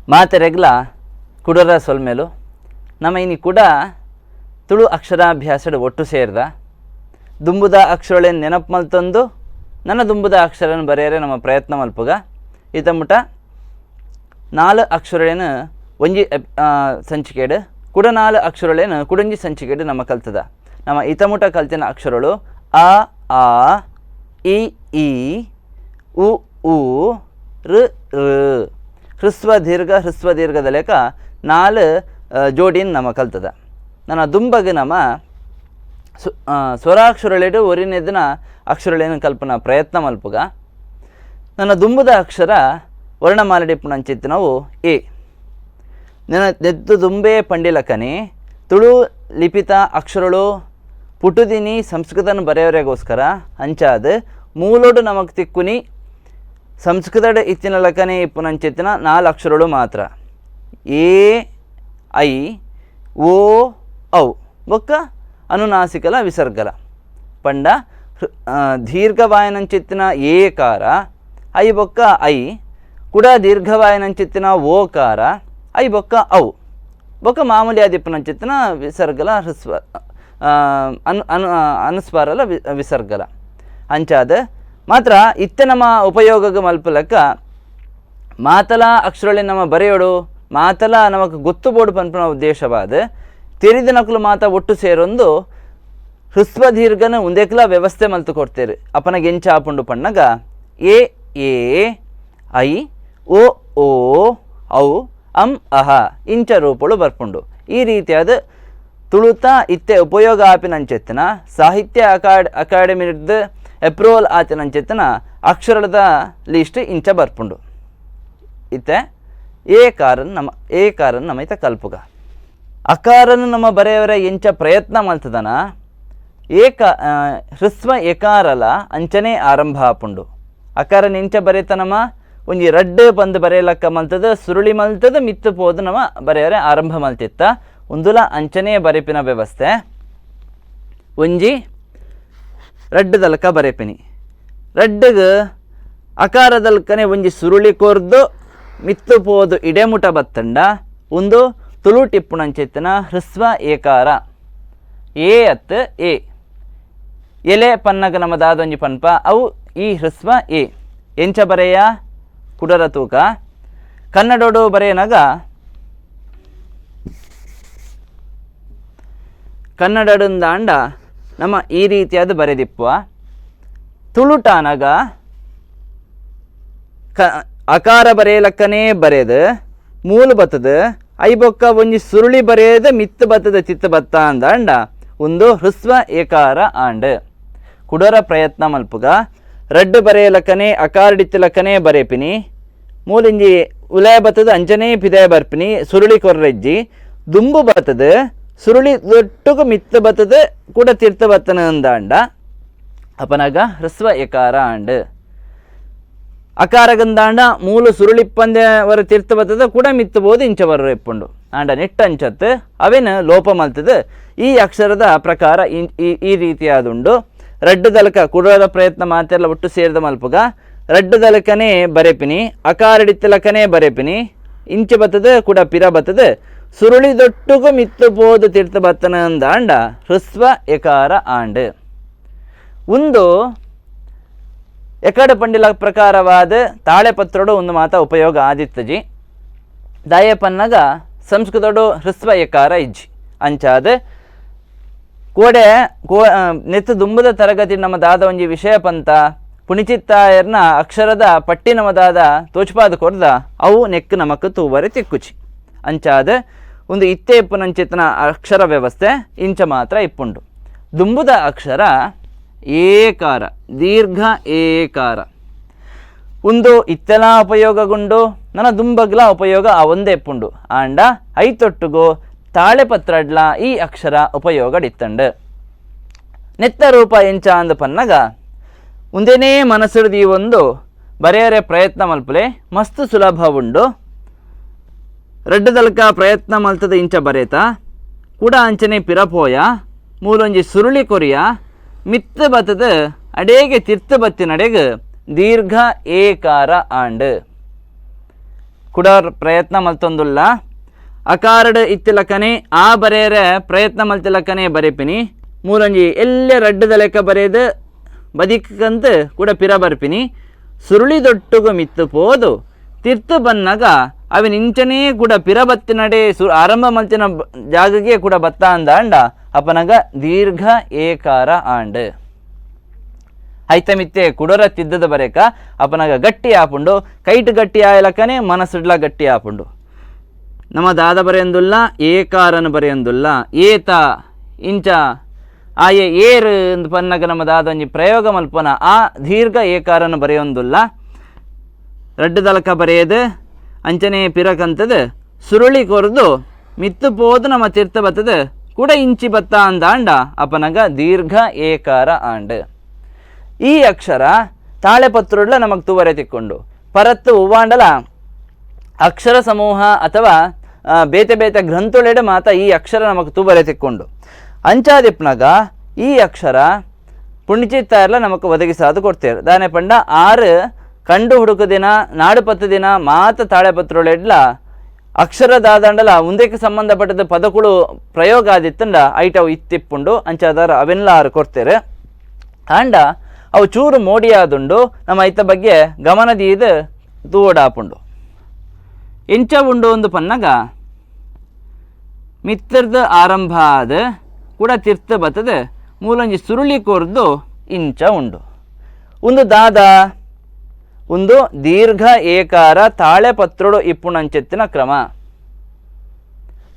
ಮಾತೆರೆಗ್ಲ ಕುಡರ ಸೊಲ್ಮೇಲು ನಮ್ಮ ಇನಿ ಕೂಡ ತುಳು ಅಕ್ಷರಾಭ್ಯಾಸಡ್ ಒಟ್ಟು ಸೇರಿದ ದುಂಬುದ ಅಕ್ಷರಗಳೇನು ನೆನಪು ಮಲ್ತಂದು ನನ್ನ ದುಂಬುದ ಅಕ್ಷರನ ಬರೆಯರೆ ನಮ್ಮ ಪ್ರಯತ್ನ ಮಲ್ಪುಗ ಈತ ಮುಟ 4 ಅಕ್ಷರಗಳೇನು ಒಂಜಿ ಸಂಚಿಕೆಡು ಕೂಡ 4 ಅಕ್ಷರಗಳೇನು ಕುಡಂಜಿ ಸಂಚಿಕೆಡು ನಮ್ಮ ಕಲ್ತದ ನಮ್ಮ ಈತ ಮುಟ ಕಲ್ತಿನ ಅಕ್ಷರಗಳು ಅ ಆ ಇ ಈ ಉ ಊ ಋ ಋ ಹ್ರಸ್ವ ದೀರ್ಘದ ಲೆಕ್ಕ 4 ಜೋಡಿನ ನಮ್ಮ ಕಲ್ತದ ನನ್ನ ದುಂಬಗೆ ನಮ್ಮ ಸ್ವರಾಕ್ಷರಳೆಡು ಒರಿನೆದಿನ ಅಕ್ಷರಗಳೇನು ಕಲ್ಪನಾ ಪ್ರಯತ್ನ ಮಲ್ಪುಗ ನನ್ನ ದುಂಬುದ ಅಕ್ಷರ ವರ್ಣಮಾಲಡಿಪ್ಪುನಂಚಿತ್ತು ನಾವು ಎ ನನ್ನ ನೆದ್ದು ದುಂಬೆ ಪಂಡಿಲಕನಿ ತುಳು ಲಿಪಿತ ಅಕ್ಷರಗಳು ಪುಟುದಿನಿ ಸಂಸ್ಕೃತನ ಬರೆಯವರೆಗೋಸ್ಕರ ಅಂಚಾದ ಮೂಲೋಡು ನಮಗ್ ತಿಕ್ಕುನಿ ಸಂಸ್ಕೃತ ಇತ್ತಿನ ಲಕನೆ ಇಪ್ಪುನಂಚಿತ್ತಿನ 4 ಅಕ್ಷರಗಳು ಮಾತ್ರ ಎ ಐ ಓ ಔ ಬೊಕ್ಕ ಅನುನಾಸಿಕಲ ವಿಸರ್ಗಲ ಪಂಡ ದೀರ್ಘವಾಯನಂಚಿತ್ತಿನ ಏಕಾರ ಐ ಬೊಕ್ಕ ಐ ಕೂಡ ದೀರ್ಘವಾಯನಂಚಿತ್ತಿನ ಓಕಾರ ಐ ಬೊಕ್ಕ ಔ ಬೊಕ್ಕ ಮಾಮೂಲಿ ಆದಿಪ್ಪುನಂಚಿತ್ತಿನ ವಿಸರ್ಗಲ ಹ್ರಸ್ವ ಅನುಸ್ವಾರಲ ವಿಸರ್ಗಲ ಅಂಚಾದ ಮಾತ್ರ ಇತ್ತೆ ನಮ್ಮ ಉಪಯೋಗ ಮಲ್ಪಲಕ್ಕ ಮಾತಲ ಅಕ್ಷರಗಳೇ ನಮ್ಮ ಬರೆಯೋಡು ಮಾತಲ ನಮಗೆ ಗೊತ್ತು ಬೋಡು ಪನ್ಪನ ಉದ್ದೇಶವಾದ ತೆರಿದ ನಕಲು ಮಾತ ಒಟ್ಟು ಸೇರೊಂದು ಹ್ರಸ್ವ ದೀರ್ಘನ ಉಂದೇಕ್ಲ ವ್ಯವಸ್ಥೆ ಮಲ್ತು ಕೊಡ್ತೇರು ಅಪನಗೆ ಎಂಚ ಆಪುಂಡು ಪಣ್ಣಗ ಎ ಎ ಐ ಓ ಓ ಔ ಅಂ ಅಹ ಇಂಚ ರೂಪಗಳು ಬರ್ಪುಂಡು ಈ ರೀತಿಯಾದ ತುಳುತ ಇತ್ತೆ ಉಪಯೋಗ ಆಪಿನಂಚೆತ್ತಿನ ಸಾಹಿತ್ಯ ಅಕಾಡೆಮಿದ ಅಪ್ರೂವಲ್ ಆತಿನಂಚೆತ್ತಿನ ಅಕ್ಷರದ ಲಿಸ್ಟ್ ಇಂಚ ಬರ್ಪುಂಡು ಇತ್ತೆ ಏಕಾರನ್ ನಮ್ಮ ಇತ ಕಲ್ಪುಗ ಅಕಾರನ್ನು ನಮ್ಮ ಬರೆಯವರ ಎಂಚ ಪ್ರಯತ್ನ ಮಲ್ತದನ ಹ್ರಸ್ವ ಎಕಾರಲ ಅಂಚನೆ ಆರಂಭ ಆಪುಂಡು ಅಕಾರನ ಎಂಚ ಬರೆತ ನಮ್ಮ ಒಂಜಿ ರಡ್ಡು ಬಂದು ಬರೆಯಲಕ್ಕ ಮಲ್ತದ ಸುರುಳಿ ಮಲ್ತದ ಮಿತ್ತು ಪೋದು ನಮ್ಮ ಬರೆಯವರೆ ಆರಂಭ ಮಲ್ತಿತ್ತ ಒಂದುಲ ಅಂಚನೆ ಬರೆಪಿನ ವ್ಯವಸ್ಥೆ ಒಂಜಿ ರಡ್ಡದಲ್ಕ ಬರೆಪಿನಿ ರಡ್ಡಗ ಅಕಾರದಲ್ಕನೆ ಒಂಜಿ ಸುರುಳಿ ಕೊರ್ದು ಮಿತ್ತು ಪೋದು ಇಡೆಮುಟ ಬತ್ತಂಡ ಒಂದು ತುಳು ಟಿಪ್ಪುನಂಚೆತ್ತಿನ ಹ್ರಸ್ವ ಏಕಾರ ಎ ಅತ್ ಎ ಎಲೆ ಪನ್ನಗ ನಮ್ಮದಾದ ಒಂಜಿ ಪನ್ಪ ಅವು ಈ ಹ್ರಸ್ವ ಎ ಎಂಚ ಬರೆಯ ಕುಡರ ತೂಕ ಕನ್ನಡೋಡು ಬರೆಯನಾಗ ಕನ್ನಡಂದಾಂಡ ನಮ್ಮ ಈ ರೀತಿಯಾದ ಬರೆದಿಪ್ಪುವ ತುಳುಟಾನಗ ಅಕಾರ ಬರೆಯಲಕ್ಕನೇ ಬರೆದು ಮೂಲ ಬತ್ತದ ಐ ಬೊಕ್ಕ ಒಂಜಿ ಸುರುಳಿ ಬರೆಯದ ಮಿತ್ತು ಬತ್ತದ ಚಿತ್ತ ಬತ್ತ ಅಂದಾಂಡ ಒಂದು ಹ್ರಸ್ವ ಏಕಾರ ಆಂಡ್ ಕುಡರ ಪ್ರಯತ್ನ ಮಲ್ಪುಗ ರಡ್ಡು ಬರೆಯಲಕ್ಕನೆ ಅಕಾರಡಿತ್ತಲಕ್ಕನೆ ಬರೆಪಿನಿ ಮೂಲಂಜಿ ಉಲಯ ಬತ್ತದ ಅಂಜನೇ ಪಿದಯ ಬರ್ಪಿನಿ ಸುರುಳಿ ಕೊರ್ರೆಜ್ಜಿ ದುಂಬು ಬತ್ತದ ಸುರುಳಿ ದೊಟ್ಟುಗು ಮಿತ್ತು ಬತ್ತದ ಕೂಡ ತೀರ್ಥ ಬತ್ತನ ಅಂದಾಂಡ ಅಪನಗ ಹ್ರಸ್ವ ಏಕಾರ ಆಂಡ್ ಅಕಾರಗಂದಾಂಡ ಮೂಲು ಸುರುಳಿಪ್ಪಂದವರ ತೀರ್ಥ ಬತ್ತದ ಕೂಡ ಮಿತ್ತು ಬೋದು ಇಂಚ ಬರ ಇಪ್ಪುಂಡು ಆಂಡ ನೆಟ್ಟಂಚತ್ ಅವೇನು ಲೋಪ ಮಲ್ತದ ಈ ಅಕ್ಷರದ ಪ್ರಕಾರ ಈ ರೀತಿಯಾದುಂಡು ರಡ್ಡು ದಲಕ ಕುಡದ ಪ್ರಯತ್ನ ಮಾತೆಲ್ಲ ಒಟ್ಟು ಸೇರಿದ ಮಲ್ಪುಗ ರಡ್ಡು ದಲಕನೇ ಬರೆಪಿನಿ ಅಕಾರಡಿತ್ತಲಕನೇ ಬರೆಪಿನಿ ಇಂಚ ಬತ್ತದ ಕೂಡ ಪಿರ ಬತ್ತದ ಸುರುಳಿ ದೊಟ್ಟುಗು ಮಿತ್ತು ಪೋದು ತೀರ್ಥ ಬತ್ತನ ಅಂದಾಂಡ ಹ್ರಸ್ವ ಎಕಾರ ಆಂಡ್ ಒಂದು ಎಕಡ ಪಂಡಿಲ ಪ್ರಕಾರವಾದ ತಾಳೆಪತ್ರಡು ಒಂದು ಮಾತ ಉಪಯೋಗ ಆದಿತ್ತಜಿ ದಾಯಪನ್ನಗ ಸಂಸ್ಕೃತಡು ಹ್ರಸ್ವ ಎಕಾರ ಇಜ್ಜಿ ಅಂಚಾದ ಕೋಡೆ ನೆತ್ತು ದುಂಬದ ತರಗತಿ ನಮ್ಮ ದಾದ ಒಂಜಿ ವಿಷಯ ಪಂತ ಪುಣಿಚಿತ್ತಾಯರ್ನ ಅಕ್ಷರದ ಪಟ್ಟಿ ನಮ್ಮ ದಾದ ತೋಚ್ಪಾದ ಕೊರ್ದ ಅವು ನೆಕ್ ನಮಕ್ ತೂವರೆ ತಿಕ್ಕುಚಿ ಅಂಚಾದ ಒಂದು ಇತ್ತೆ ಇಪ್ಪುನಂಚಿತ್ತನ ಅಕ್ಷರ ವ್ಯವಸ್ಥೆ ಇಂಚ ಮಾತ್ರ ಇಪ್ಪುಂಡು ದುಂಬುದ ಅಕ್ಷರ ಏಕಾರ ದೀರ್ಘ ಏಕಾರ ಒಂದು ಇತ್ತೆಲ ಉಪಯೋಗಗೊಂಡು ನನ್ನ ದುಂಬಗ್ಲ ಉಪಯೋಗ ಒಂದೇ ಇಪ್ಪುಂಡು ಆಂಡ ಐತೊಟ್ಟುಗೋ ತಾಳೆಪತ್ರಡ್ಲ ಈ ಅಕ್ಷರ ಉಪಯೋಗಡಿತ್ತಂಡು ನೆತ್ತ ರೂಪ ಎಂಚ ಅಂದ ಪನ್ನಗ ಮುಂದೇನೇ ಮನಸ್ಸಿಡ್ದು ಈ ಒಂದು ಬರೆಯರೆ ಪ್ರಯತ್ನ ಮಲ್ಪಲೆ ಮಸ್ತ್ ಸುಲಭ ಉಂಡು ರಡ್ಡು ದಲ್ಕ ಪ್ರಯತ್ನ ಮಲ್ತದ ಇಂಚ ಬರೇತ ಕೂಡ ಅಂಚನೆ ಪಿರಪೋಯ ಮೂಲೊಂಜಿ ಸುರುಳಿ ಕೊರಿಯ ಮಿತ್ತ ಬತ್ತದ ಅಡೇಗೆ ತೀರ್ಥ ಬತ್ತಿನಡೆಗೆ ದೀರ್ಘ ಏಕಾರ ಆಂಡ್ ಕುಡರ್ ಪ್ರಯತ್ನ ಮಲ್ತೊಂದುಲ್ಲ ಅಕಾರಡ್ ಇತ್ತಿಲಕನೆ ಆ ಬರೆಯರೆ ಪ್ರಯತ್ನ ಮಲ್ತಿಲಕನೆ ಬರೆಪಿನಿ ಮೂಲಂಜಿ ಎಲ್ಲ ರಡ್ಡದ ಲೆಕ್ಕ ಬರೆದು ಬದಿಕಂತ ಕೂಡ ಪಿರ ಬರ್ಪಿನಿ ಸುರುಳಿದೊಟ್ಟುಗು ಮಿತ್ತು ಪೋದು ತಿರ್ತು ಬನ್ನಗ ಅವಿನ ಇಂಚನೇ ಕೂಡ ಪಿರ ಬತ್ತಿನಡೆ ಆರಂಭ ಮಲ್ತಿನ ಜಾಗಗೆ ಕೂಡ ಬತ್ತ ಅಂದ ಅಂಡ ಅಪನಗ ದೀರ್ಘ ಏಕಾರ ಆಂಡ್ ಐತಮಿತ್ತೆ ಕುಡರ ತಿದ್ದದ ಬರೇಕ ಅಪನಗ ಗಟ್ಟಿ ಆಪುಂಡು ಕೈಟ್ ಗಟ್ಟಿ ಆಯಲಕನೆ ಮನಸ್ಸುಡ್ಲ ಗಟ್ಟಿ ಆಪುಂಡು ನಮ್ಮ ದಾದ ಬರೆಯಂದುಲ್ಲ ಏಕಾರನ ಬರೆಯಂದುಲ್ಲ ಏತ ಇಂಚ ಆಯೆ ಏರು ಎಂದು ಪನ್ನಗ ನಮ್ಮ ದಾದ ಒಂಜಿ ಪ್ರಯೋಗ ಮಲ್ಪನ ಆ ದೀರ್ಘ ಏಕಾರನ ಬರೆಯೊಂದುಲ್ಲ ರಡ್ಡದಲಕ ಬರೆಯದು ಅಂಚನೆ ಪಿರಕಂತದು ಸುರುಳಿ ಕೊರ್ದು ಮಿತ್ತು ಪೋದು ನಮ್ಮ ತೀರ್ಥ ಬತ್ತದ ಕೂಡ ಇಂಚಿ ಬತ್ತ ಅಂದ ಅಂಡ ಅಪನಗ ದೀರ್ಘ ಏಕಾರ ಆಂಡ್ ಈ ಅಕ್ಷರ ತಾಳೆಪತ್ರುಡ್ಲ ನಮಗೆ ತೂವರೆ ತಿಕ್ಕೊಂಡು ಪರತ್ತು ಉವಾಂಡಲ ಅಕ್ಷರ ಸಮೂಹ ಅಥವಾ ಬೇತೆ ಬೇತೆ ಗ್ರಂಥುಳೆಡೆ ಮಾತ ಈ ಅಕ್ಷರ ನಮಗೆ ತೂಬರೆ ತಿಕ್ಕೊಂಡು ಅಂಚಾದಿಪ್ನಾಗ ಈ ಅಕ್ಷರ ಪುಣ್ಯಚಿತ್ತ ಎಲ್ಲ ನಮಗೆ ಒದಗಿಸಾದು ಕೊಡ್ತೇವೆ ದಾನೆ ಪಂಡ 6 ಕಂಡು ಹುಡುಕು ದಿನ ನಾಡು ಪತ್ತು ದಿನ ಮಾತ ತಾಳೆಪತ್ರುಳೆಡ್ಲ ಅಕ್ಷರದಾದಂಡಲ ಒಂದಕ್ಕೆ ಸಂಬಂಧಪಟ್ಟದ ಪದಗಳು ಪ್ರಯೋಗ ಆದಿತ್ತಂಡ ಐಟವು ಇತ್ತಿಪ್ಪುಂಡು ಅಂಚಾದಾರ ಅವೆಲ್ಲ 6 ಕೊಡ್ತೇವೆ ಆಂಡ ಅವು ಚೂರು ಮೋಡಿಯಾದುಂಡು ನಮ್ಮ ಐತ ಬಗ್ಗೆ ಗಮನದೀದು ತೂವಡಾಪುಂಡು ಎಂಚ ಉಂಡು ಒಂದು ಪನ್ನಗ ಮಿತ್ತರ್ದ ಆರಂಭ ಆದ ಕೂಡ ತೀರ್ಥ ಬತ್ತದ ಮೂಲಂಜಿ ಸುರುಳಿ ಕೊರ್ದು ಇಂಚ ಉಂಡು ಒಂದು ದಾದ ಒಂದು ದೀರ್ಘ ಏಕಾರ ತಾಳೆಪತ್ರುಡು ಇಪ್ಪುಣಂಚೆತ್ತಿನ ಕ್ರಮ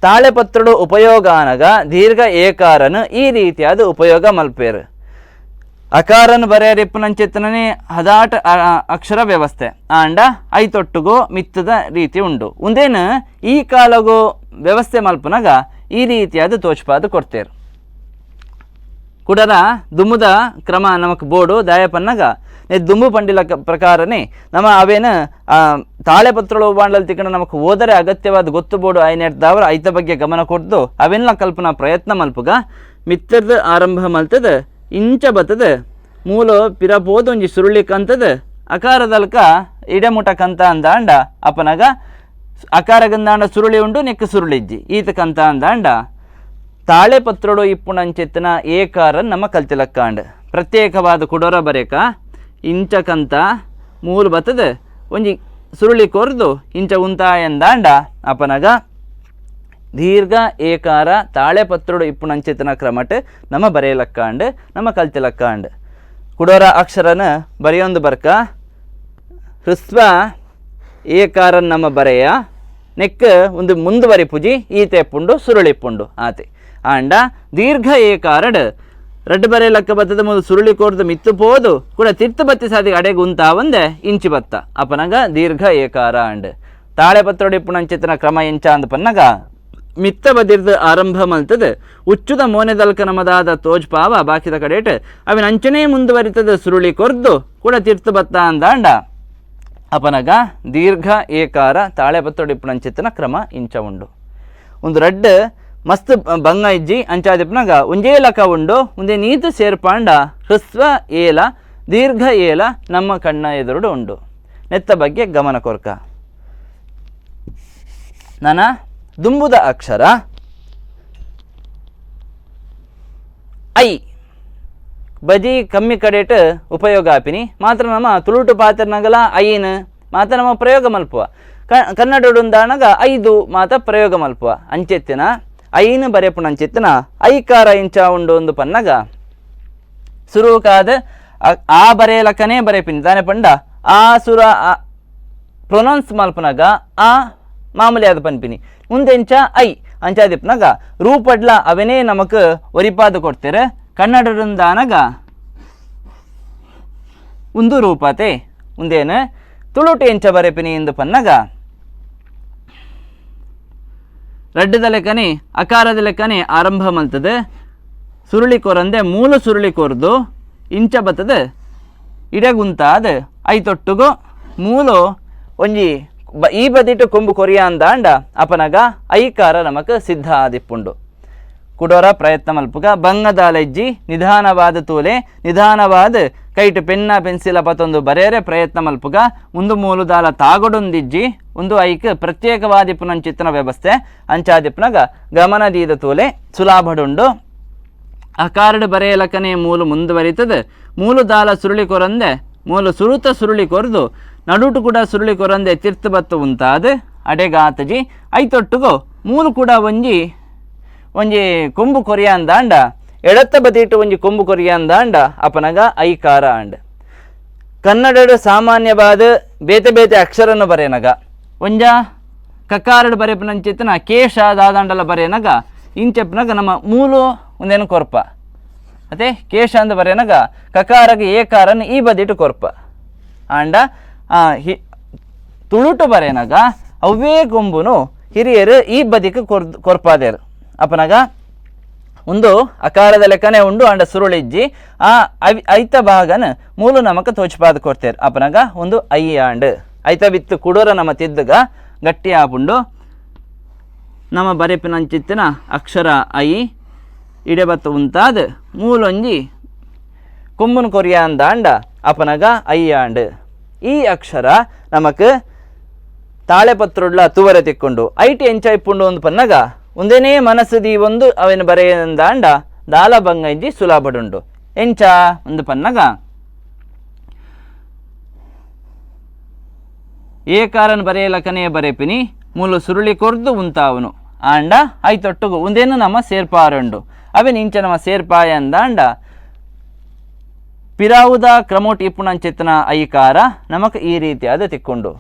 ತಾಳೆಪತ್ರುಡು ಉಪಯೋಗ ಅನಗ ದೀರ್ಘ ಏಕಾರನು ಈ ರೀತಿಯಾದ ಉಪಯೋಗ ಮಲ್ಪೇರು ಅಕಾರನ್ನು ಬರೆಯರಿಪ್ಪುನಂಚೆತ್ತನೇ 18 ಅಕ್ಷರ ವ್ಯವಸ್ಥೆ ಆಂಡ ಐತೊಟ್ಟುಗೋ ಮಿತ್ತದ ರೀತಿ ಉಂಡು ಒಂದೇನು ಈ ಕಾಲಗೋ ವ್ಯವಸ್ಥೆ ಮಲ್ಪನಾಗ ಈ ರೀತಿಯಾದ ತೋಚ್ಪಾದ ಕೊಡ್ತೇರು ಕುಡರ ದುಮ್ಮುದ ಕ್ರಮ ನಮಕ್ ಬೋರ್ಡು ದಾಯಪನ್ನಾಗ ದುಂಬು ಪಂಡಿಲ ಪ್ರಕಾರನೇ ನಮ್ಮ ಅವೇನು ತಾಳೆಪತ್ರಳು ಬಾಂಡಲ್ ತಿಕ್ಕಂಡು ನಮಕ್ ಓದರೆ ಅಗತ್ಯವಾದ ಗೊತ್ತು ಬೋರ್ಡು ಐನೆಡ್ದವ್ರ ಐತ ಬಗ್ಗೆ ಗಮನ ಕೊಡ್ದು ಅವೆಲ್ಲ ಕಲ್ಪನಾ ಪ್ರಯತ್ನ ಮಲ್ಪುಗ ಮಿತ್ತದ ಆರಂಭ ಮಲ್ತದ ಇಂಚ ಬತ್ತದ ಮೂಲ ಪಿರಪೋದು ಒಂಜಿ ಸುರುಳಿ ಕಂತದ ಅಕಾರದಲ್ಕ ಇಡಮುಟ ಕಂತ ಅಂದಾಂಡ ಅಪನಗ ಅಕಾರ ಗಂದಾಂಡ ಸುರುಳಿ ಉಂಡು ನೆಕ್ಕ ಸುರುಳಿಜ್ಜಿ ಈತ ಕಂತ ಅಂದಾಂಡ ತಾಳೆಪತ್ರೋಡು ಇಪ್ಪುಣಂಚೆತ್ತಿನ ಏಕಾರ ನಮ್ಮ ಕಲ್ತಿಲಕ್ಕಾಂಡ್ ಪ್ರತ್ಯೇಕವಾದ ಕುಡೋರ ಬರೇಕ ಇಂಚ ಕಂತ ಮೂಲ ಬತ್ತದ ಒಂಜಿ ಸುರುಳಿ ಕೊರ್ದು ಇಂಚ ಉಂತ ಎಂದಾಂಡ ಅಪನಗ ದೀರ್ಘ ಏಕಾರ ತಾಳೆಪತ್ರುಡು ಇಪ್ಪುಣಂಚೆತ್ತಿನ ಕ್ರಮಟ್ ನಮ್ಮ ಬರೆಯಲಕ್ಕಾಂಡ್ ನಮ್ಮ ಕಲ್ತಿಲಕ್ಕಾಂಡ್ ಕುಡೋರ ಅಕ್ಷರನ ಬರೆಯೊಂದು ಬರ್ಕ ಹೃಸ್ವ ಏಕಾರನ್ ನಮ್ಮ ಬರೆಯ ನೆಕ್ ಒಂದು ಮುಂದುವರಿ ಪುಜಿ ಈತೆಪ್ಪುಂಡು ಸುರುಳಿಪ್ಪುಂಡು ಆತೆ ಆಂಡ ದೀರ್ಘ ಏಕಾರಡ್ ರಡ್ಡು ಬರೆಯಲಕ್ಕ ಬತ್ತದ ಮೊದಲು ಸುರುಳಿ ಕೋರ್ದು ಮಿತ್ತು ಪೋದು ಕೂಡ ತಿರ್ತು ಬತ್ತಿ ಸಾದಿ ಅಡೆಗೆ ಉಂತ ಒಂದೆ ಇಂಚಿ ಬತ್ತ ಅಪನಗ ದೀರ್ಘ ಏಕಾರ ಅಂಡ್ ತಾಳೆಪತ್ರೋಡು ಇಪ್ಪುಣಂಚೆತ್ತಿನ ಕ್ರಮ ಎಂಚ ಅಂದ ಪನ್ನಗ ಮಿತ್ತ ಬದಿರ್ದು ಆರಂಭ ಮಲ್ತದ ಉಚ್ಚುದ ಮೋನೆದಲ್ಕ ನಮದಾದ ತೋಜ್ ಪಾವ ಬಾಕಿದ ಕಡೆಟ್ ಅವಿನ ಅಂಚನೆ ಮುಂದುವರಿತದ ಸುರುಳಿ ಕೊರ್ದು ಕೂಡ ತೀರ್ಥ ಬತ್ತ ಅಂದಾಂಡ ಅಪನಗ ದೀರ್ಘ ಏಕಾರ ತಾಳೆಪತ್ತೋಡು ಇಪ್ಪುಣಂಚೆತ್ತಿನ ಕ್ರಮ ಇಂಚ ಉಂಡು ಒಂದು ರಡ್ಡು ಮಸ್ತ್ ಬಂಗ ಇಜ್ಜಿ ಅಂಚಾದಿಪ್ಪನಾಗ ಒಂಜೇ ಲಕ ಉಂಡು ಒಂದೇ ನೀತು ಸೇರ್ಪಾಂಡ ಹೃಸ್ವ ಏಲ ದೀರ್ಘ ಏಲ ನಮ್ಮ ಕಣ್ಣ ಎದುರುಡು ಉಂಡು ನೆತ್ತ ಬಗ್ಗೆ ಗಮನ ಕೊರ್ಕ ನನ್ನ ದುಂಬುದ ಅಕ್ಷರ ಐ ಬಜಿ ಕಮ್ಮಿ ಕಡೆಟ್ ಉಪಯೋಗ ಆಪಿನಿ ಮಾತ್ರ ನಮ್ಮ ತುಳುಟು ಪಾತ್ರನಗಲ ಐನ್ ಮಾತ ನಮ್ಮ ಪ್ರಯೋಗ ಮಲ್ಪುವ ಕನ್ನಡಡುಂದಾಣಗ 5 ಮಾತ ಪ್ರಯೋಗ ಮಲ್ಪುವ ಅಂಚೆತ್ತಿನ ಐನು ಬರೆಪುಣ ಅಂಚೆತ್ತಿನ ಐಕಾರ ಇಂಚ ಉಂಡು ಒಂದು ಪನ್ನಗ ಸುರುಕಾದ ಆ ಬರೆಯಲಕ್ಕನೇ ಬರೆಪಿನಿ ತಾನೆ ಪಂಡ ಆ ಸುರ ಪ್ರೊನೌನ್ಸ್ ಮಲ್ಪನಾಗ ಆ ಮಾಮೂಲಿ ಆದ ಪನ್ಪಿನಿ ಮುಂದೆಂಚ ಐ ಅಂಚಾದಿಪ್ನಾಗ ರೂಪಡ್ಲ ಅವನೇ ನಮಕ್ ಒರಿಪಾದ ಕೊಡ್ತೇರೆ ಕನ್ನಡರಿಂದಾನಗ ಒಂದು ರೂಪತೆ ಮುಂದೇನು ತುಳುಟು ಎಂಚ ಬರೆಪಿನಿ ಎಂದು ಪನ್ನಗ ರಡ್ಡದ ಲೆಕ್ಕನೆ ಅಕಾರದ ಲೆಕ್ಕನೆ ಆರಂಭ ಮಲ್ತದೆ ಸುರುಳಿ ಕೊರಂದೆ ಮೂಲ ಸುರುಳಿ ಕೊರ್ದು ಇಂಚ ಬತ್ತದ ಇಡಗುಂತಾದ ಐತೊಟ್ಟುಗು ಮೂಲ ಒಂಜಿ ಈ ಬದಿಟ್ಟು ಕೊಂಬು ಕೊರಿಯ ಅಂದಾಂಡ ಅಪನಗ ಐಕಾರ ನಮಕ್ ಸಿದ್ಧ ಆದಿಪ್ಪುಂಡು ಕುಡೋರ ಪ್ರಯತ್ನ ಮಲ್ಪುಗ ಬಂಗದಾಲೆಜ್ಜಿ ನಿಧಾನವಾದ ತೂಲೆ ನಿಧಾನವಾದ ಕೈಟ್ ಪೆನ್ನ ಪೆನ್ಸಿಲ ಪತ್ತೊಂದು ಬರೆಯರೆ ಪ್ರಯತ್ನ ಮಲ್ಪುಗ ಮುಂದು ಮೂಲದಾಲ ತಾಗೊಡೊಂದಿಜ್ಜಿ ಒಂದು ಐಕ್ ಪ್ರತ್ಯೇಕವಾದಿ ಪುನಂಚಿತ್ತನ ವ್ಯವಸ್ಥೆ ಅಂಚಾದಿಪ್ಪನಾಗ ಗಮನದೀದ ತೂಲೆ ಸುಲಾಭಡುಂಡು ಅಕಾರ್ಡ್ ಬರೆಯಲಕನೆ ಮೂಲು ಮುಂದುವರಿತದೆ ಮೂಲು ದಾಲ ಸುರುಳಿ ಕೊರಂದೆ ಮೂಲು ಸುರುತ ಸುರುಳಿ ಕೊರದು ನಡುಟು ಕೂಡ ಸುರುಳಿ ಕೊರಂದೆ ತಿರ್ತು ಬತ್ತು ಉಂತಾದ ಅಡೆಗಾತಜಿ ಐತೊಟ್ಟುಗೋ ಮೂಲು ಕೂಡ ಒಂಜಿ ಕೊಂಬು ಕೊರಿಯಾಂದಾಂಡ ಎಡತ್ತ ಬದಿಟ್ಟು ಒಂಜಿ ಕೊಂಬು ಕೊರಿಯಾಂದಾಂಡ ಅಪನಗ ಐಕಾರ ಅಂಡ್ ಕನ್ನಡಡು ಸಾಮಾನ್ಯವಾದ ಬೇತೆ ಬೇತೆ ಅಕ್ಷರನ್ನು ಬರೆಯನಗ ಒಂಜ ಕಕಾರಡು ಬರೆಪನಂಚಿತ್ತನ ಕೇಶ ದಾದಾಂಡಲ ಬರೆಯನಗ ಇಂಚೆಪ್ನಗ ನಮ್ಮ ಮೂಲು ಒಂದೇನು ಕೊರ್ಪ ಅದೇ ಕೇಶ ಅಂದ ಬರೆಯನಗ ಕಕಾರಗೆ ಏಕಾರನ್ನು ಈ ಬದಿಟ್ಟು ಕೊರ್ಪ ಆಂಡ ತುಳುಟು ಬರೆಯನಗ ಅವೇ ಕೊಂಬುನು ಹಿರಿಯರು ಈ ಬದಿಗೆ ಕೊರ್ಪಾದೇರು ಅಪನಗ ಒಂದು ಅಕಾರದ ಲೆಕ್ಕನೆ ಉಂಡು ಅಂಡ ಸುರುಳಿಜ್ಜಿ ಆ ಐತ ಭಾಗನ ಮೂಲು ನಮಕ ತೋಚ್ಪಾದ ಕೊಡ್ತೇರು ಅಪನಗ ಒಂದು ಐ ಆಂಡ್ ಐತ ಬಿತ್ತು ಕುಡೋರ ನಮ್ಮ ತಿದ್ದಗ ಗಟ್ಟಿ ಆಪುಂಡು ನಮ್ಮ ಬರೆಪಿನಂಚಿತ್ತಿನ ಅಕ್ಷರ ಐ ಇಡೆಬತ್ತು ಉಂತಾದ ಮೂಲೊಂಜಿ ಕೊಂಬುನು ಕೊರಿಯಾಂದಾಂಡ ಅಪನಗ ಐ ಆಂಡ್ ಈ ಅಕ್ಷರ ನಮಕ್ ತಾಳೆಪತ್ರುಡ್ಲ ತೂವರೆ ತಿಕ್ಕೊಂಡು ಐಟಿ ಎಂಚಾಯ್ಪುಂಡು ಒಂದು ಪನ್ನಗ ಒಂದೇನೇ ಮನಸ್ಸುದಿ ಒಂದು ಅವನು ಬರೆಯಂದಾಂಡ ದಾಲ ಬಂಗಂಜಿ ಸುಲಾಭಡುಂಡು ಎಂಚ ಒಂದು ಪನ್ನಗ ಏಕಾರನ್ ಬರೆಯಲಕನೆಯ ಬರೆಪಿನಿ ಮೂಲು ಸುರುಳಿ ಕೊರ್ದು ಉಂತಾವನು ಆಂಡ ಐತೊಟ್ಟುಗು ಒಂದೇನು ನಮ್ಮ ಸೇರ್ಪಾರುಂಡು ಅವನ್ ಇಂಚ ನಮ್ಮ ಸೇರ್ಪಾಯ ಅಂದಾಂಡ ಪಿರಾವುದ ಕ್ರಮೋಟ್ ಇಪ್ಪುಣಂಚೆತ್ತನ ಐಕಾರ ನಮಕ್ ಈ ರೀತಿಯಾದ ತಿಕ್ಕೊಂಡು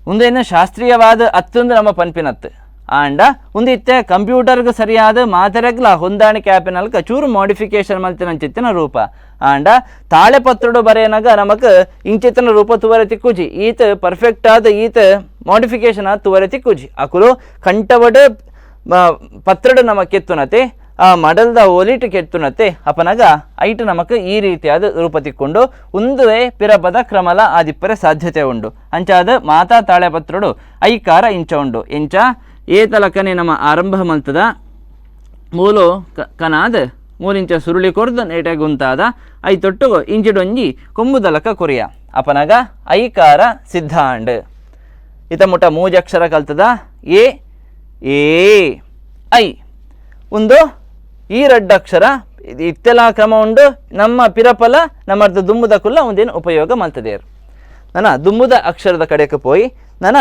ಒಂದೇನು ಶಾಸ್ತ್ರೀಯವಾದ ಅತ್ತೊಂದು ನಮ್ಮ ಪನ್ಪಿನತ್ತು ಆಂಡ ಒಂದಿತ್ತೆ ಕಂಪ್ಯೂಟರ್ಗೆ ಸರಿಯಾದ ಮಾತೆರೆಗ್ಲ ಹೊಂದಾಣಿಕೆ ಆ್ಯಪಿನಲ್ಕ ಚೂರು ಮಾಡಿಫಿಕೇಶನ್ ಮಲ್ತಿನಂಚಿತ್ತಿನ ರೂಪ ಆಂಡ ತಾಳೆಪತ್ರುಡು ಬರೆಯನಾಗ ನಮಕ್ ಇಂಚಿತ್ತಿನ ರೂಪ ತುವರೆ ತಿಕ್ಕುಜಿ ಈತ ಪರ್ಫೆಕ್ಟ್ ಆದ ಈತ ಮಾಡಿಫಿಕೇಶನ್ ಆದ ತುವರೆ ತಿಕ್ಕುಜಿ ಅಕುಲು ಕಂಠವಡು ಪತ್ರಡು ನಮ ಕೆತ್ತುನತೆ ಆ ಮಡಲ್ದ ಓಲಿಟ್ ಕೆತ್ತುನತೆ ಅಪನಗ ಐಟು ನಮಕ್ ಈ ರೀತಿಯಾದ ರೂಪ ತಿಕ್ಕೊಂಡು ಒಂದುವೇ ಪಿರಪದ ಕ್ರಮಲ ಆದಿಪ್ಪರೆ ಸಾಧ್ಯತೆ ಉಂಡು ಅಂಚಾದ ಮಾತಾ ತಾಳೆಪತ್ರುಡು ಐಕಾರ ಇಂಚ ಉಂಡು ಎಂಚ ಏತಲಕನೆ ನಮ್ಮ ಆರಂಭ ಮಲ್ತದ ಮೂಲು ಕನಾದ ಮೂಲಿಂಚ ಸುರುಳಿ ಕೊರ್ದು ನೆಟೆ ಗುಂತಾದ ಐತೊಟ್ಟುಗು ಇಂಚಿಡೊಂಜಿ ಕೊಂಬುದಲಕ ಕೊರಿಯ ಅಪನಗ ಐಕಾರ ಸಿದ್ಧ ಅಂಡ್ ಇತ ಮುಟ ಮೂಜಕ್ಷರ ಕಲ್ತದ ಎ ಐ ಒಂದು ಈ ರಡ್ಡಕ್ಷರ ಇತ್ತೆಲ ಕ್ರಮ ಉಂಡು ನಮ್ಮ ಪಿರಪಲ ನಮ್ಮರ್ದು ದುಂಬುದ ಕುಲ್ಲ ಒಂದೇನು ಉಪಯೋಗ ಮಲ್ತದೇರು ನನ್ನ ದುಂಬುದ ಅಕ್ಷರದ ಕಡೆಗೆ ಪೋಯಿ ನನ್ನ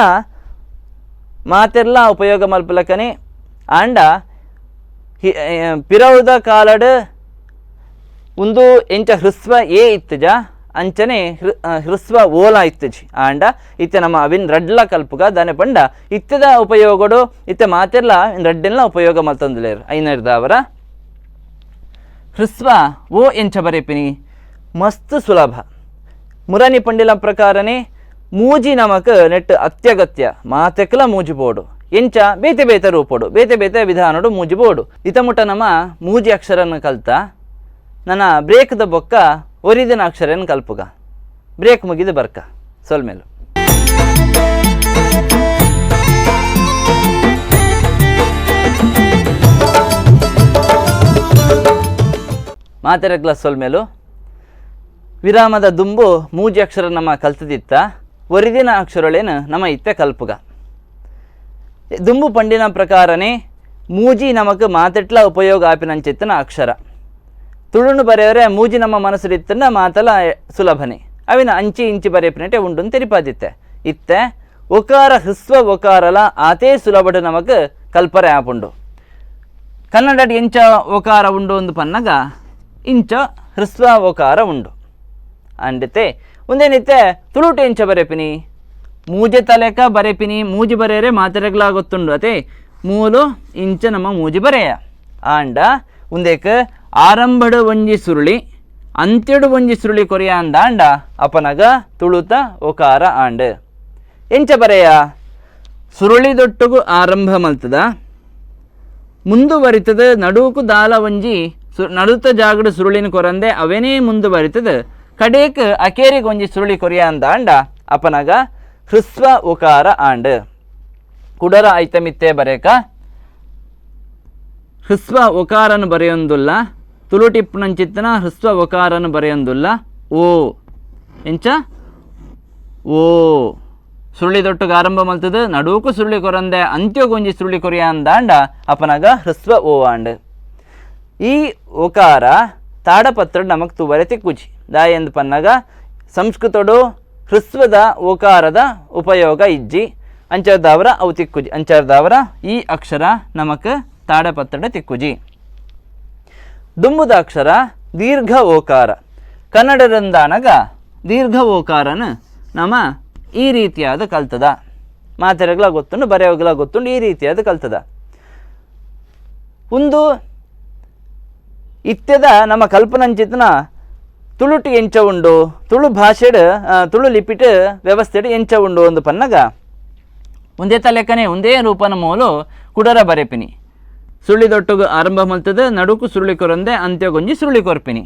ಮಾತೆಲ್ಲ ಉಪಯೋಗ ಮಲ್ಪಲಕನೆ ಆಂಡ ಪಿರವುದ ಕಾಲಡ್ ಒಂದು ಎಂಚ ಹೃಸ್ವ ಎ ಇತ್ತಜ ಅಂಚನೆ ಹೃಸ್ವ ಓಲ ಇತ್ತಜಿ ಆಂಡ ಇತ್ತೆ ನಮ್ಮ ಅವಿನ್ ರಡ್ಲ ಕಲ್ಪುಗ ದಾನೆ ಪಂಡ ಇತ್ತದ ಉಪಯೋಗಡು ಇತ್ತೆ ಮಾತೆಲ್ಲ ರಡ್ಡೆಲ್ಲ ಉಪಯೋಗ ಮಲ್ತಂದುಲೇರು ಐನರ್ದವರ ಹೃಸ್ವ ಓ ಎಂಚ ಬರೆಪಿನಿ ಮಸ್ತ್ ಸುಲಭ ಮುರನಿ ಪಂಡಿಲ ಪ್ರಕಾರನೇ ಮೂಜಿ ನಮಕ್ ನೆಟ್ ಅತ್ಯಗತ್ಯ ಮಾತೆಕ್ಲ ಮೂಜಿ ಬೋಡು ಎಂಚ ಬೇತೆ ಬೇತೆ ರೂಪೋಡು ಬೇತೆ ಬೇತೆ ವಿಧಾನಡು ಮೂಜಿ ಬೋಡು ಇತಮುಟ ನಮ್ಮ ಮೂಜಿ ಅಕ್ಷರನ ಕಲ್ತ ನನ್ನ ಬ್ರೇಕ್ದ ಬೊಕ್ಕ ಒರಿದಿನ ಅಕ್ಷರನ ಕಲ್ಪುಗ ಬ್ರೇಕ್ ಮುಗಿದು ಬರ್ಕ ಸೊಲ್ಮೇಲು ಮಾತೆರೆಗ್ಲ ಸೊಲ್ಮೇಲು ವಿರಾಮದ ದುಂಬು ಮೂಜಿ ಅಕ್ಷರ ನಮ್ಮ ಕಲ್ತದಿತ್ತ ಒರಿದಿನ ಅಕ್ಷರಳೇನು ನಮ್ಮ ಇತ್ತೆ ಕಲ್ಪುಗ ದುಂಬು ಪಂಡಿನ ಪ್ರಕಾರನೇ ಮೂಜಿ ನಮಕ್ ಮಾತೆಟ್ಲ ಉಪಯೋಗ ಆಪಿನಂಚಿತ್ತನ ಅಕ್ಷರ ತುಳುನು ಬರೆಯವರೆ ಮೂಜಿ ನಮ್ಮ ಮನಸ್ಸುಲಿತ್ತನ್ನ ಮಾತಲ ಸುಲಭನೆ ಅವಿನ ಅಂಚಿ ಇಂಚಿ ಬರೆಯಪಿನಟೆ ಉಂಡು ತೆರಿಪಾದಿತ್ತೆ ಇತ್ತೆ ಒಕಾರ ಹೃಸ್ವ ಒಕಾರಲ ಆತೇ ಸುಲಭಡು ನಮಕ್ ಕಲ್ಪರೆ ಆಪುಂಡು ಕನ್ನಡ ಎಂಚ ಒಕಾರ ಉಂಡು ಒಂದು ಪನ್ನಗ ಇಂಚ ಹೃಸ್ವ ಒಕಾರ ಉಂಡು ಅಂಡತೆ ಒಂದೇನಿತ್ತೆ ತುಳುಟು ಎಂಚ ಬರೆಪಿನಿ ಮೂಜೆ ತಲೆಕ ಬರೆಪಿನಿ ಮೂಜಿ ಬರೆಯರೆ ಮಾತೆರೆಗ್ಲಾಗೊತ್ತುಂಡು ಅತೆ ಮೂಲು ಇಂಚ ನಮ್ಮ ಮೂಜಿ ಬರೆಯ ಆಂಡ ಉಂದೇಕ ಆರಂಭಡು ಒಂಜಿ ಸುರುಳಿ ಅಂತ್ಯಡು ಒಂಜಿ ಸುರುಳಿ ಕೊರಿಯ ಅಂದಾಂಡ ಅಪನಗ ತುಳುತ ಒಕಾರ ಆಂಡ್ ಎಂಚ ಬರೆಯ ಸುರುಳಿ ದೊಟ್ಟುಗು ಆರಂಭ ಮಲ್ತದ ಮುಂದುವರಿತದ ನಡುಕು ದಾಲ ಒಂಜಿ ನಡುತ ಜಾಗಡು ಸುರುಳಿನ ಕೊರಂದೆ ಅವೇನೇ ಮುಂದುವರಿತದ ಕಡೇಕ್ ಅಕೇರಿಗೆ ಒಂಜಿ ಸುರುಳಿ ಕೊರಿಯ ಅಂದಾಂಡ ಅಪನಗ ಹೃಸ್ವ ಉಕಾರ ಆಂಡ್ ಕುಡರ ಐತಮಿತ್ತೆ ಬರೇಕ ಹ್ರಸ್ವ ಒಕಾರನು ಬರೆಯೊಂದುಲ್ಲ, ತುಳುಟಿಪ್ಪುನಂಚಿತ್ತನ ಹ್ರಸ್ವ ಒಕಾರನು ಬರೆಯೊಂದುಲ್ಲ. ಓ ಎಂಚ ಓ ಸುರುಳಿ ದೊಟ್ಟುಗ ಆರಂಭ ಮಲ್ತದು ನಡುಕು ಸುರುಳಿ ಕೊರಂದೆ ಅಂತ್ಯೋಗೊಂಜಿ ಸುರುಳಿ ಕೊರಿಯ ಅಂದಾಂಡ ಅಪನಗ ಹ್ರಸ್ವ ಓ ಆಂಡ್. ಈ ಒಕಾರ ತಾಡಪತ್ರ ನಮಕ್ ತುವರೆ ತಿಕ್ಕುಜಿ ದಾಯ ಎಂದು ಪನ್ನಗ ಸಂಸ್ಕೃತಡು ಹ್ರಸ್ವದ ಓಕಾರದ ಉಪಯೋಗ ಇಜ್ಜಿ ಅಂಚರ್ದವರ ಅವು ತಿಕ್ಕುಜಿ ಅಂಚರ್ದವರ ಈ ಅಕ್ಷರ ನಮಕ್ ತಾಡಪತ್ರ ತಿಕ್ಕುಜಿ. ದುಂಬುದ ಅಕ್ಷರ ದೀರ್ಘ ಓಕಾರ. ಕನ್ನಡದಂದಾನಗ ದೀರ್ಘ ಓಕಾರನ ನಮ್ಮ ಈ ರೀತಿಯಾದ ಕಲ್ತದ ಮಾತೆರೆಗ್ಲ ಗೊತ್ತುಂಡು ಬರೆಯೋಗ್ಲ ಗೊತ್ತುಂಡು ಈ ರೀತಿಯಾದ ಕಲ್ತದ. ಒಂದು ಇತ್ಯದ ನಮ್ಮ ಕಲ್ಪನಂಚಿತನ ತುಳುಟಿ ಎಂಚ ಉಂಡು ತುಳು ಭಾಷೆಡ್ ತುಳು ಲಿಪಿಟ್ ವ್ಯವಸ್ಥೆಡ್ ಎಂಚ ಉಂಡು ಒಂದು ಪನ್ನಗ ಒಂದೇ ತಲೆಕನೆ ಒಂದೇ ರೂಪನ ಮೂಲು ಕುಡರ ಬರೆಪಿನಿ ಸುರುಳಿ ದೊಟ್ಟುಗು ಆರಂಭ ಮಲ್ತದ ನಡುಕು ಸುರುಳಿ ಕೊರಂದೆ ಅಂತ್ಯಗೊಂಜಿ ಸುರುಳಿ ಕೊರ್ಪಿನಿ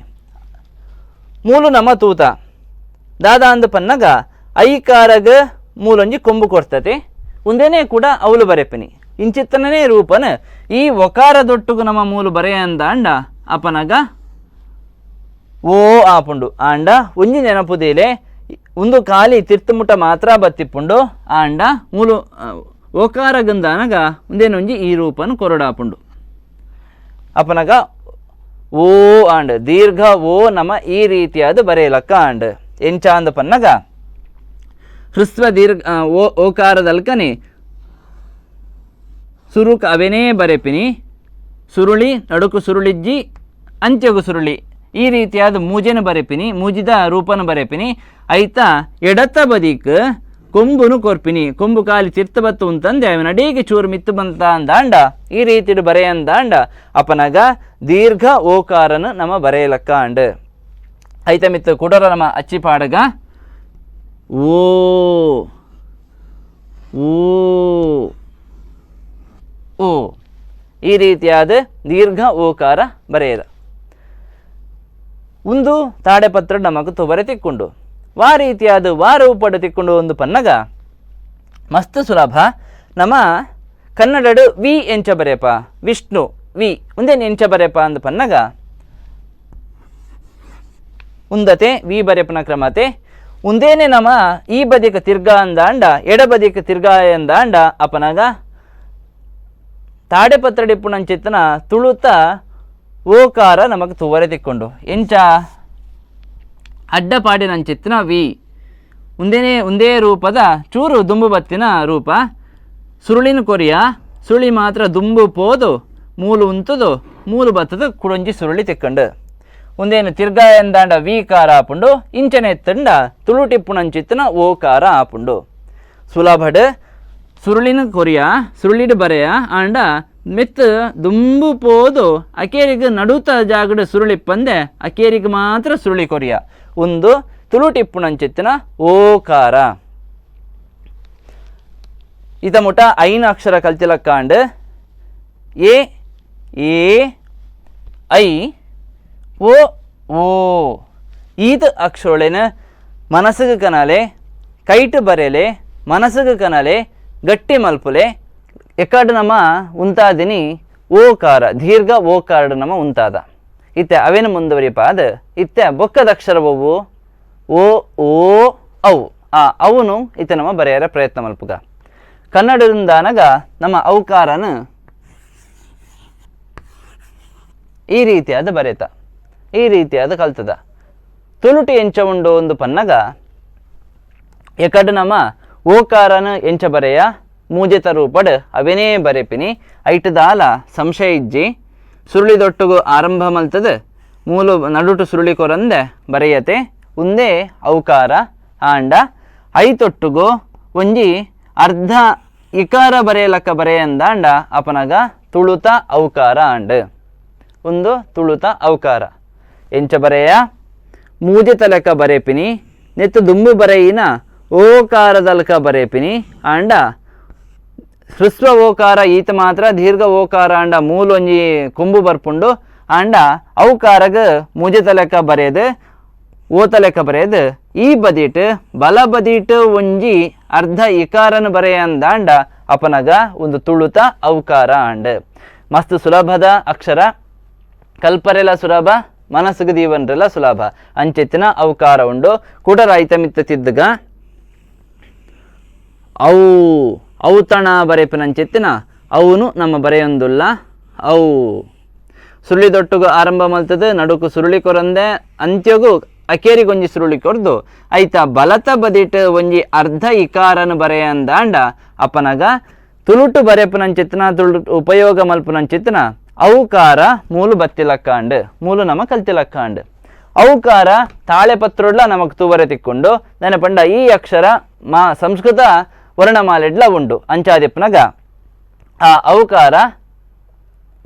ಮೂಲು ನಮ್ಮ ತೂತ ದಾದ ಅಂದು ಪನ್ನಗ ಐಕಾರಗ ಮೂಲೊಂಜಿ ಕೊಂಬು ಕೊಡ್ತತೆ ಒಂದೇನೇ ಕೂಡ ಅವಳು ಬರೆಪಿನಿ ಇಂಚಿತ್ತನೇ ರೂಪನ ಈ ಒಕಾರ ದೊಟ್ಟುಗು ನಮ್ಮ ಮೂಲು ಬರೆಯ ಅಂದ ಅಪನಗ ಓ ಆಪುಂಡು ಆಂಡ ಒಂಜಿ ನೆನಪುದೇಲೆ ಒಂದು ಖಾಲಿ ತಿರ್ತುಮುಟ ಮಾತ್ರ ಬತ್ತಿಪ್ಪುಂಡು ಆಂಡ ಮೂಲು ಓಕಾರ ಗಂಧಾನಗ ಒಂದೇನೊಂಜಿ ಈ ರೂಪನು ಕೊರಡಾಪುಂಡು ಅಪನಗ ಓ ಆಂಡ್ ದೀರ್ಘ ಓ ನಮ್ಮ ಈ ರೀತಿಯಾದ ಬರೆಯಲಕ್ಕ ಆಂಡ್ ಎಂಚ ಅಂದ ಪನ್ನಗ ಹ್ರಸ್ವ ದೀರ್ಘ ಓಕಾರದಲ್ಕನಿ ಸುರುಕ ಅವೆನೇ ಬರೆಪಿನಿ ಸುರುಳಿ ನಡುಕು ಸುರುಳಿಜ್ಜಿ ಅಂತ್ಯಗು ಸುರುಳಿ ಈ ರೀತಿಯಾದ ಮೂಜೆನ ಬರೆಪಿನಿ ಮೂಜಿದ ರೂಪನ ಬರೆಪಿನಿ ಐತ ಎಡತ ಬದಿಕ್ ಕೊಂಬುನು ಕೊರ್ಪಿನಿ ಕೊಂಬು ಕಾಲಿ ತಿರ್ತ ಬತ್ತು ಅಂತಂದೆ ಅವನ ಅಡಿಗೆ ಚೂರು ಮಿತ್ತು ಬಂತ ಅಂದಾಂಡ ಈ ರೀತಿ ಬರೆಯಂದಾಂಡ ಅಪನಗ ದೀರ್ಘ ಓಕಾರನು ನಮ್ಮ ಬರೆಯಲಕ್ಕ ಅಂಡ್ ಐತ ಮಿತ್ತು ಕುಡರ ನಮ್ಮ ಅಚ್ಚಿಪಾಡಗ ಓ ಓ ಓ ಈ ರೀತಿಯಾದ ದೀರ್ಘ ಓಕಾರ ಬರೆಯದ ಒಂದು ತಾಡೆಪತ್ರ ನಮకు ತೊಬರೆ ತಿಕ್ಕೊಂಡು ವಾ ರೀತಿಯಾದ ವಾ ರೂಪಡು ತಿಕ್ಕೊಂಡು ಒಂದು ಪನ್ನಗ ಮಸ್ತ್ ಸುಲಭ ನಮ್ಮ ಕನ್ನಡಡು ವಿ ಎಂಚ ಬರೆಯಪ್ಪ ವಿಷ್ಣು ವಿ ಒಂದೇನು ಎಂಚ ಬರೆಯಪ್ಪ ಅಂದ ಪನ್ನಗ ಉಂದತೆ ವಿ ಬರೆಯಪ್ಪನ ಕ್ರಮತೆ ಒಂದೇನೆ ನಮ್ಮ ಈ ಬದಿಕ ತಿರ್ಗಾ ಅಂದಾಂಡ ಎಡ ಬದಿಕ ತಿರ್ಗಾ ಎಂದಾಂಡ ಅಪನಗ ತಾಡೆಪತ್ರಡಿಪ್ಪುನಂಚಿತ್ತನ ತುಳುತ ಓಕಾರ ನಮಕ್ ತುವರೆ ತಿಕ್ಕೊಂಡು ಎಂಚ ಅಡ್ಡಪಾಡಿನಂಚಿತ್ತಿನ ವಿ ಒಂದೇ ರೂಪದ ಚೂರು ದುಂಬು ಬತ್ತಿನ ರೂಪ ಸುರುಳಿನ ಕೊರಿಯ ಸುರುಳಿ ಮಾತ್ರ ದುಂಬು ಪೋದು ಮೂಲು ಉಂತದು ಮೂಲು ಬತ್ತದು ಕುಡೊಂಜಿ ಸುರುಳಿ ತಿಕ್ಕಂಡು ಒಂದೇನು ತಿರ್ಗಾ ಎಂದಾಂಡ ವಿಕಾರ ಆಪುಂಡು ಇಂಚನೆ ಎತ್ತಂಡ ತುಳುಟಿಪ್ಪುನಂಚಿತ್ತಿನ ಓಕಾರ ಆಪುಂಡು ಸುಲಭಡ್ ಸುರುಳಿನ ಕೊರಿಯ ಸುರುಳಿಡ್ ಬರೆಯ ಆಂಡ ಮೆತ್ತು ದುಂಬು ಪೋದು ಅಕೇರಿಗೆ ನಡುತ ಜಾಗಡು ಸುರುಳಿಪ್ಪಂದೆ ಅಕೇರಿಗೆ ಮಾತ್ರ ಸುರುಳಿ ಕೊರಿಯ ಒಂದು ತುಳುಟಿಪ್ಪುನಂಚಿತ್ತಿನ ಓಕಾರ ಇದ ಮುಟ ಐನ ಅಕ್ಷರ ಕಲ್ತಿಲಕ್ಕಾಂಡ್ ಎ ಐ ಓ ಓ ಈದ್ ಅಕ್ಷರೊಳೆನ ಮನಸ್ಸಿಗೆ ಕನಾಲೆ ಕೈಟ್ ಬರೆಯಲೆ ಮನಸ್ಸಿಗೆ ಕನಾಲೆ ಗಟ್ಟಿ ಮಲ್ಪುಲೆ ಎಕಡು ನಮ್ಮ ಉಂತಾದಿನಿ ಓಕಾರ ದೀರ್ಘ ಓಕಾರ ನಮ್ಮ ಉಂತಾದ ಇತ್ತೆ ಅವೇನು ಮುಂದುವರಿಪಾದ ಇತ್ತೆ ಬೊಕ್ಕದ ಅಕ್ಷರವು ಓ ಓ ಅವು ಆ ಅವನು ಇತ್ತೆ ನಮ್ಮ ಬರೆಯರ ಪ್ರಯತ್ನ ಮಲ್ಪುಗ ಕನ್ನಡದಿಂದಾನಗ ನಮ್ಮ ಔಕಾರನ ಈ ರೀತಿಯಾದ ಬರೆತ ಈ ರೀತಿಯಾದ ಕಲ್ತದ ತುಳುಟಿ ಎಂಚ ಉಂಡು ಒಂದು ಪನ್ನಗ ಎಕಡು ನಮ್ಮ ಓಕಾರನ ಎಂಚ ಬರೆಯ ಮೂಜೆತ ರೂಪಡ್ ಅವೇನೇ ಬರೆಪಿನಿ ಐಟದಾಲ ಸಂಶಯ ಇಜ್ಜಿ ಸುರುಳಿ ದೊಟ್ಟುಗು ಆರಂಭ ಮಲ್ತದ ಮೂಲು ನಡುಟು ಸುರುಳಿ ಕೊರಂದೆ ಬರೆಯತೆ ಒಂದೇ ಔಕಾರ ಆಂಡ ಐತೊಟ್ಟುಗು ಒಂಜಿ ಅರ್ಧ ಇಕಾರ ಬರೆಯಲಕ್ಕ ಬರೆಯಂದಾಂಡ ಅಪನಗ ತುಳುತ ಔಕಾರ ಆಂಡ್ ಒಂದು ತುಳುತ ಔಕಾರ ಎಂಚ ಬರೆಯ ಮೂಜೆತ ಲೆಕ್ಕ ಬರೆಪಿನಿ ನೆತ್ತು ದುಂಬು ಬರೆಯಿನ ಓಕಾರದಲ್ಕ ಬರೆಪಿನಿ ಆಂಡ ಹ್ರಸ್ವ ಓಕಾರ ಈತ ಮಾತ್ರ ದೀರ್ಘ ಓಕಾರ ಅಂಡ ಮೂಲೊಂಜಿ ಕೊಂಬು ಬರ್ಪುಂಡು ಅಂಡ ಔಕಾರಗ ಮೂಜೆತ ಲೆಕ್ಕ ಬರೆಯದು ಓತ ಲೆಕ್ಕ ಬರೆಯದು ಈ ಬದಿಟ್ ಬಲ ಬದಿಟ್ ಒಂಜಿ ಅರ್ಧ ಇಕಾರನ ಬರೆಯಂದಾಂಡ ಅಪನಗ ಒಂದು ತುಳುತ ಔಕಾರ ಅಂಡ್ ಮಸ್ತ್ ಸುಲಭದ ಅಕ್ಷರ, ಕಲ್ಪರೆಲ್ಲ ಸುಲಭ, ಮನಸ್ಸಿಗೆ ದೀವನ್ರೆಲ್ಲ ಸುಲಭ ಅಂಚೆತ್ತಿನ ಅವಕಾರ ಉಂಡು. ಕೂಡ ರೈತ ಮಿತ್ತ ತಿದ್ದಗ ಅವು ಔತಣ ಬರೆಪಿನಂಚೆತ್ತಿನ ಅವನು ನಮ್ಮ ಬರೆಯೊಂದುಲ್ಲ. ಅವು ಸುರುಳಿ ದೊಟ್ಟುಗು ಆರಂಭ ಮಲ್ತದ, ನಡುಕು ಸುರುಳಿ ಕೊರಂದೆ, ಅಂತ್ಯಗೂ ಅಕೇರಿಗೊಂಜಿ ಸುರುಳಿ ಕೊರ್ದು ಐತ ಬಲತ ಬದಿಟ್ ಒಂಜಿ ಅರ್ಧ ಇಕಾರನು ಬರೆಯಂದಾಂಡ ಅಪನಗ ತುಳುಟು ಬರೆಪುನಂಚಿತ್ತನ ತುಳುಟು ಉಪಯೋಗ ಮಲ್ಪುನಂಚಿತ್ತನ ಔಕಾರ ಮೂಲು ಬತ್ತಿಲಕ್ಕಾಂಡ್, ಮೂಲು ನಮ ಕಲ್ತಿಲಕ್ಕಾಂಡ್. ಔಕಾರ ತಾಳೆ ಪತ್ರುಡ್ಲ ನಮಕ್ ತೂವರೆ ತಿಕ್ಕೊಂಡು ನನ್ನ ಪಂಡ ಈ ಅಕ್ಷರ ಸಂಸ್ಕೃತ ವರ್ಣಮಾಲೆಡ್ಲ ಉಂಡು ಅಂಚಾದಿಪ್ಪನಗ ಆ ಔಕಾರ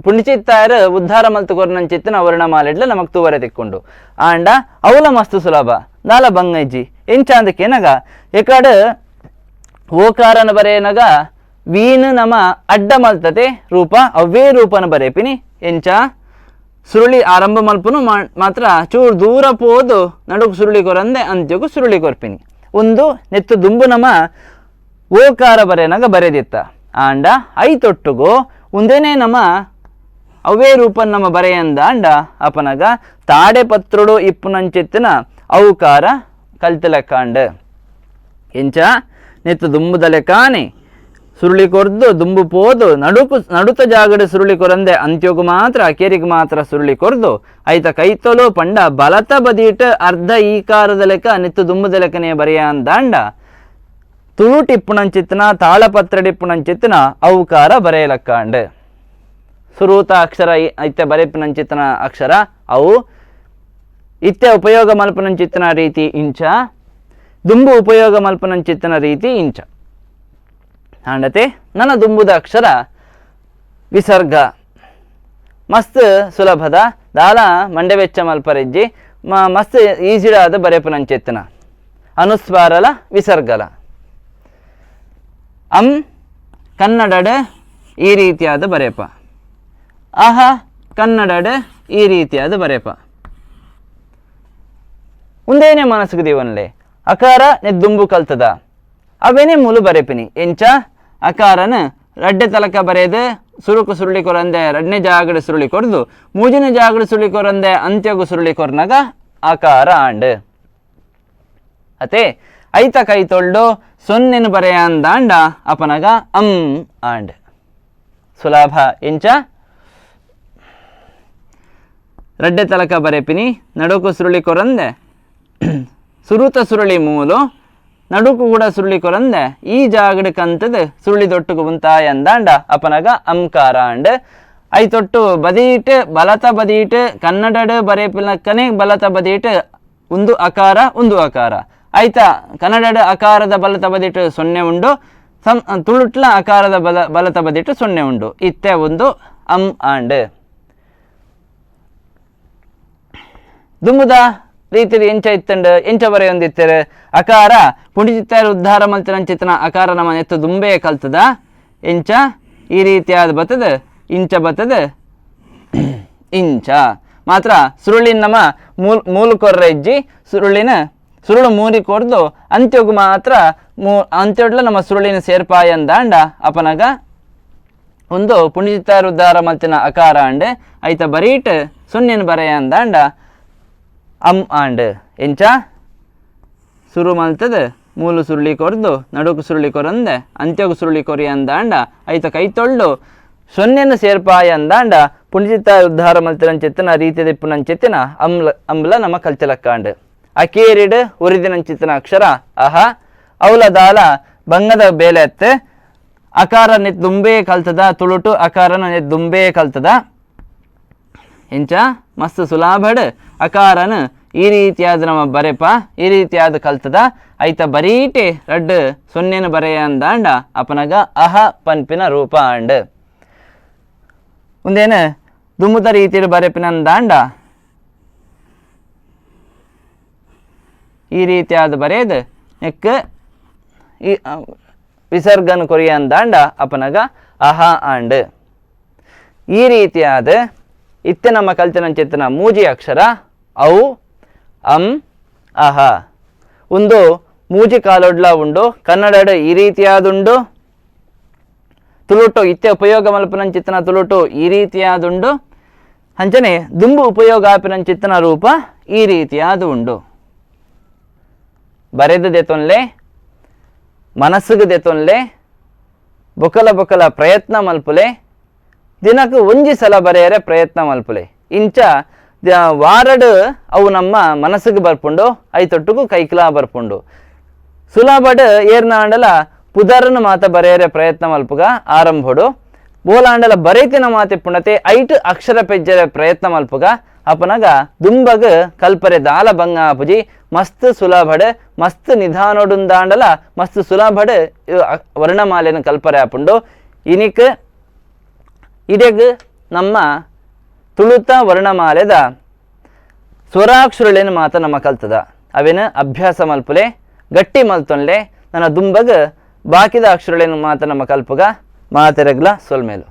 ಪುಣ್ಯಚಿತ್ತಾಯರ ಉದ್ಧಾರ ಮಲ್ತು ಕೊರ್ನಂಚಿತ್ತಿನ ವರ್ಣಮಾಲೆಡ್ಲ ನಮಕ್ ತೂವರೆ ತಿಕ್ಕೊಂಡು ಆಂಡ ಅವಲ ಮಸ್ತು ಸುಲಭ ನಾಲ ಬಂಗೈಜಿ ಎಂಚಾಂದಕ್ಕೇನಗ ಎಕಡ ಓಕಾರನ ಬರೆಯನಗ ವೀನು ನಮ ಅಡ್ಡ ಮಲ್ತತೆ ರೂಪ ಅವೇ ರೂಪನ ಬರೇಪಿನಿ ಎಂಚ ಸುರುಳಿ ಆರಂಭ ಮಲ್ಪನು ಮಾತ್ರ ಚೂರು ದೂರ ಪೋದು ನಡುಕು ಸುರುಳಿ ಕೊರಂದೆ ಅಂತ್ಯಗೂ ಸುರುಳಿ ಕೊರ್ಪಿನಿ. ಒಂದು ನೆತ್ತು ದುಂಬು ನಮ ಓಕಾರ ಬರೆಯನಾಗ ಬರೆದಿತ್ತ ಆಂಡ ಐತೊಟ್ಟುಗೋ ಒಂದೇನೇ ನಮ ಅವೇ ರೂಪ ನಮ್ಮ ಬರೆಯಂದ ಅಂಡ ಅಪನಗ ತಾಡೆ ಪತ್ರುಡು ಇಪ್ಪುನಂಚಿತ್ತಿನ ಔಕಾರ ಕಲ್ತಿಲೆಕ್ಕಾಂಡ್. ಎಂಚ ನೆತ್ತು ದುಂಬುದಲೆ ಕಾಣಿ ಸುರುಳಿ ಕೊರ್ದು ದುಂಬು ಪೋದು ನಡುತ ಜಾಗಡ ಸುರುಳಿ ಕೊರಂದೆ ಅಂತ್ಯೋಗು ಮಾತ್ರ ಅಕೇರಿಗೆ ಮಾತ್ರ ಸುರುಳಿ ಕೊರ್ದು ಐತ ಕೈತೊಲು ಪಂಡ ಬಲತ ಬದೀಟ್ ಅರ್ಧ ಈಕಾರದ ಲೆಕ್ಕ ನೆತ್ತು ದುಂಬುದ ಲೆಕ್ಕನೆ ಬರೆಯ ಅಂದಾಂಡ ತುಳುಟಿಪ್ಪುನಂಚಿತ್ತಿನ ತಾಳಪತ್ರಡಿಪ್ಪುನಂಚಿತ್ತಿನ ಔಕಾರ ಬರೆಯಲಕ್ಕಾಂಡ್. ಸುರೂತ ಅಕ್ಷರ ಐತೆ ಬರೆಪಿನಂಚಿತ್ತಿನ ಅಕ್ಷರ ಅವು ಇತ್ತೆ ಉಪಯೋಗ ಮಲ್ಪನಂಚಿತ್ತಿನ ರೀತಿ ಇಂಚ, ದುಂಬು ಉಪಯೋಗ ಮಲ್ಪನಂಚಿತ್ತಿನ ರೀತಿ ಇಂಚ. ಆಂಡತೆ ನನ್ನ ದುಂಬುದ ಅಕ್ಷರ ವಿಸರ್ಗ ಮಸ್ತ್ ಸುಲಭದ ದಾಲ ಮಂಡೆ ವೆಚ್ಚ ಮಲ್ಪರೆಜ್ಜಿ ಮಸ್ತ್ ಈಜಿಡಾದ ಬರೆಪುನಂಚಿತ್ತಿನ ಅನುಸ್ವಾರಲ ವಿಸರ್ಗಲ. ಅಂ ಕನ್ನಡಡ್ ಈ ರೀತಿಯಾದ ಬರೆಪ, ಅಹ ಕನ್ನಡಡ್ ಈ ರೀತಿಯಾದ ಬರೆಪ. ಒಂದೇನೆ ಮನಸ್ಸಿಗೆ ದೀವನ್ಲೆ ಅಕಾರ ನೆದ್ದುಂಬು ಕಲ್ತದ ಅವೇನೇ ಮೂಲು ಬರೆಪಿನಿ ಎಂಚ ಅಕಾರನ ರಡ್ಡೆ ತಲಕ ಬರೆದು ಸುರುಕು ಸುರುಳಿ ಕೊರಂದೆ ರಡ್ನೆ ಜಾಗಡ ಸುರುಳಿ ಕೊರ್ದು ಮೂಜಿನ ಜಾಗಡ ಸುರುಳಿ ಕೊರಂದೆ ಅಂತ್ಯಗು ಸುರುಳಿ ಕೊರ್ನಗ ಅಕಾರ ಆಂಡ್. ಅತೆ ಐತ ಕೈ ತೊಳ್ದು ಸೊನ್ನೆನು ಬರೆಯ ಅಂದಾಂಡ ಅಪನಗ ಅಂ ಆಂಡ್. ಸುಲಭ ಎಂಚ ರಡ್ಡೆ ತಲಕ ಬರೆಪಿನಿ ನಡುಕು ಸುರುಳಿ ಕೊರಂದೆ ಸುರುತ ಸುರುಳಿ ಮೂಲು ನಡುಕು ಕೂಡ ಸುರುಳಿ ಕೊರಂದೆ ಈ ಜಾಗಡ ಕಂತದ ಸುರುಳಿ ದೊಟ್ಟುಗು ಮುಂತಾಯ ಅಂದಾಂಡ ಅಪನಗ ಅಂಕಾರ ಅಂಡ್. ಐತೊಟ್ಟು ಬದೀಟ್ ಬಲತ ಬದೀಟ್ ಕನ್ನಡಡ್ ಬರೆಪಿನಕ್ಕನೆ ಬಲತ ಬದೀಟ್ ಒಂದು ಅಕಾರ ಒಂದು ಅಕಾರ ಐತ ಕನ್ನಡದ ಅಕಾರದ ಬಲತ ಬದಿಟ್ಟು ಸೊನ್ನೆ ಉಂಡು, ತುಳುಟ್ಲ ಅಕಾರದ ಬಲತ ಬದಿಟ್ಟು ಸೊನ್ನೆ ಉಂಡು. ಇತ್ತೆ ಒಂದು ಅಂ ಆಂಡ್. ದುಂಬುದ ರೀತಿ ಎಂಚ ಇತ್ತಂಡ್ ಎಂಚ ಬರೆಯೊಂದಿತ್ತರು ಅಕಾರ ಪುಂಡಿಚಿತ್ತಾರ ಉದ್ಧಾರ ಮಲ್ತನಂಚಿತ್ತನ ಅಕಾರ ನಮ್ಮ ನೆತ್ತು ದುಂಬೆ ಕಲ್ತದ ಎಂಚ ಈ ರೀತಿಯಾದ ಬತ್ತದ ಇಂಚ ಬತ್ತದ ಇಂಚ ಮಾತ್ರ ಸುರುಳಿನ ನಮ್ಮ ಮೂಲು ಕೊರ್ರ ಇಜ್ಜಿ ಸುರುಳು ಮೂರಿ ಕೊರ್ದು ಅಂತ್ಯೋಗು ಮಾತ್ರ ಅಂತ್ಯೊಡ್ಲ ನಮ್ಮ ಸುರುಳಿನ ಸೇರ್ಪಾಯ ಅಂದಾಂಡ ಅಪನಗ ಒಂದು ಪುಂಡಿಚಿತ್ತಾರ ಉದ್ಧಾರ ಮಲ್ತಿನ ಅಕಾರ ಅಂಡ್ ಐತ ಬರೀಟ್ ಸೊನ್ನೆನು ಬರೆಯ ಅಂದಾಂಡ ಅಂ ಆಂಡ್. ಎಂಚ ಸುರು ಮಲ್ತದ ಮೂಲು ಸುರುಳಿ ಕೊರ್ದು ನಡುಕು ಸುರುಳಿ ಕೊರಂದೆ ಅಂತ್ಯಗು ಸುರುಳಿ ಕೊರಿ ಅಂದಾಂಡ ಐತ ಕೈ ತೊಳ್ಳು ಸೊನ್ನೆನು ಸೇರ್ಪಾಯ ಅಂದಾಂಡ ಪುಂಡಿಚಿತ್ತ ಉದ್ಧಾರ ಮಲ್ತಿನಂಚಿತ್ತಿನ ರೀತಿ ದಿಪ್ಪುನಂಚಿತ್ತಿನ ಅಂಬ್ಲ ನಮ್ಮ ಕಲ್ಚಲಕ್ಕಾಂಡ್. ಅಕೇರಿಡ್ ಉರಿದಿನಂಚಿತ್ತಿನ ಅಕ್ಷರ ಅಹ ಅವಲ ದಾಲ ಬಂಗದ ಬೇಲೆ ಎತ್ತೆ ಅಕಾರ ನೆತ್ ದುಂಬೆ ಕಲ್ತದ ತುಳುಟು ಅಕಾರನ ನೆತ್ ದುಂಬೆ ಕಲ್ತದ ಎಂಚ ಮಸ್ತ್ ಸುಲಾಭಡ್ ಅಕಾರನ ಈ ರೀತಿಯಾದ ನಮ್ಮ ಬರೆಪ ಈ ರೀತಿಯಾದ ಕಲ್ತದ ಐತ ಬರೀಟೆ ರಡ್ ಸೊನ್ನೆನು ಬರೆಯ ಅಂದಾಂಡ ಅಪನಗ ಅಹ ಪನ್ಪಿನ ರೂಪ ಅಂಡ್. ಒಂದೇನು ದುಂಬುದ ರೀತಿಯ ಬರೆಪಿನ ಅಂದಾಂಡ ಈ ರೀತಿಯಾದ ಬರೆಯದು ನೆಕ್ ಈ ವಿಸರ್ಗನ ಕೊರಿಯ ಅಂದಾಂಡ ಅಪನಗ ಅಹ ಆಂಡ್. ಈ ರೀತಿಯಾದ ಇತ್ತೆ ನಮ್ಮ ಕಲ್ತಿನಂಚಿತ್ತಿನ ಮೂಜಿ ಅಕ್ಷರ ಔ ಅಂ ಅಹ. ಒಂದು ಮೂಜಿ ಕಾಲೊಡ್ಲ ಉಂಡು ಕನ್ನಡಡ್ ಈ ರೀತಿಯಾದುಂಡು ತುಳುಟು ಇತ್ತೆ ಉಪಯೋಗ ಮಲ್ಪನಂಚಿತ್ತನ ತುಳುಟು ಈ ರೀತಿಯಾದುಂಡು. ಅಂಚನೆ ದುಂಬು ಉಪಯೋಗ ಆಪಿನಂಚಿತ್ತನ ರೂಪ ಈ ರೀತಿಯಾದು ಉಂಡು. ಬರೆದು ದೆತೊನ್ಲೆ ಮನಸ್ಸಿಗೆ ದೆತೊನ್ಲೆ ಬೊಕಲ ಬೊಕಲ ಪ್ರಯತ್ನ ಮಲ್ಪುಲೆ ದಿನಕ್ಕೆ ಒಂಜಿ ಸಲ ಬರೆಯರೆ ಪ್ರಯತ್ನ ಮಲ್ಪುಲೆ ಇಂಚ ವಾರಡ್ ಅವು ನಮ್ಮ ಮನಸ್ಸಿಗೆ ಬರ್ಪುಂಡು ಐತೊಟ್ಟುಗು ಕೈಕ್ಲಾ ಬರ್ಪುಂಡು. ಸುಲಭಡ್ ಏರ್ನಾಂಡಲ ಪುದರ್ನ ಮಾತ ಬರೆಯರೆ ಪ್ರಯತ್ನ ಮಲ್ಪುಗ ಆರಂಭಡು ಬೋಲಾಂಡಲ ಬರೆತಿನ ಮಾತೆ ಪುಣತೆ ಐಟ್ ಅಕ್ಷರ ಪೆಜ್ಜರೆ ಪ್ರಯತ್ನ ಮಲ್ಪುಗ ಅಪನಗ ದುಂಬಗ್ ಕಲ್ಪರೆ ದಾಲ ಬಂಗ ಆಪುಜಿ ಮಸ್ತ್ ಸುಲಭಡ್ ಮಸ್ತ್ ನಿಧಾನೊಡುಂದಾಂಡಲ ಮಸ್ತ್ ಸುಲಭಡ್ ವರ್ಣಮಾಲೆನ ಕಲ್ಪರೆ ಆಪುಂಡು. ಇನಿಕ್ ಇಡೆಗ್ ನಮ್ಮ ತುಳುತ ವರ್ಣಮಾಲೆದ ಸ್ವರಾಕ್ಷರಳೇನು ಮಾತ ನಮ್ಮ ಕಲ್ತದ ಅವೇನು ಅಭ್ಯಾಸ ಮಲ್ಪುಲೆ ಗಟ್ಟಿ ಮಲ್ತೊನ್ಲೆ ನನ್ನ ದುಂಬಗ್ ಬಾಕಿದ ಅಕ್ಷರಳೇನು ಮಾತ ನಮ್ಮ ಕಲ್ಪುಗ ಮಾತೆರಗ್ಲ ಸೊಲ್ಮೇಲು.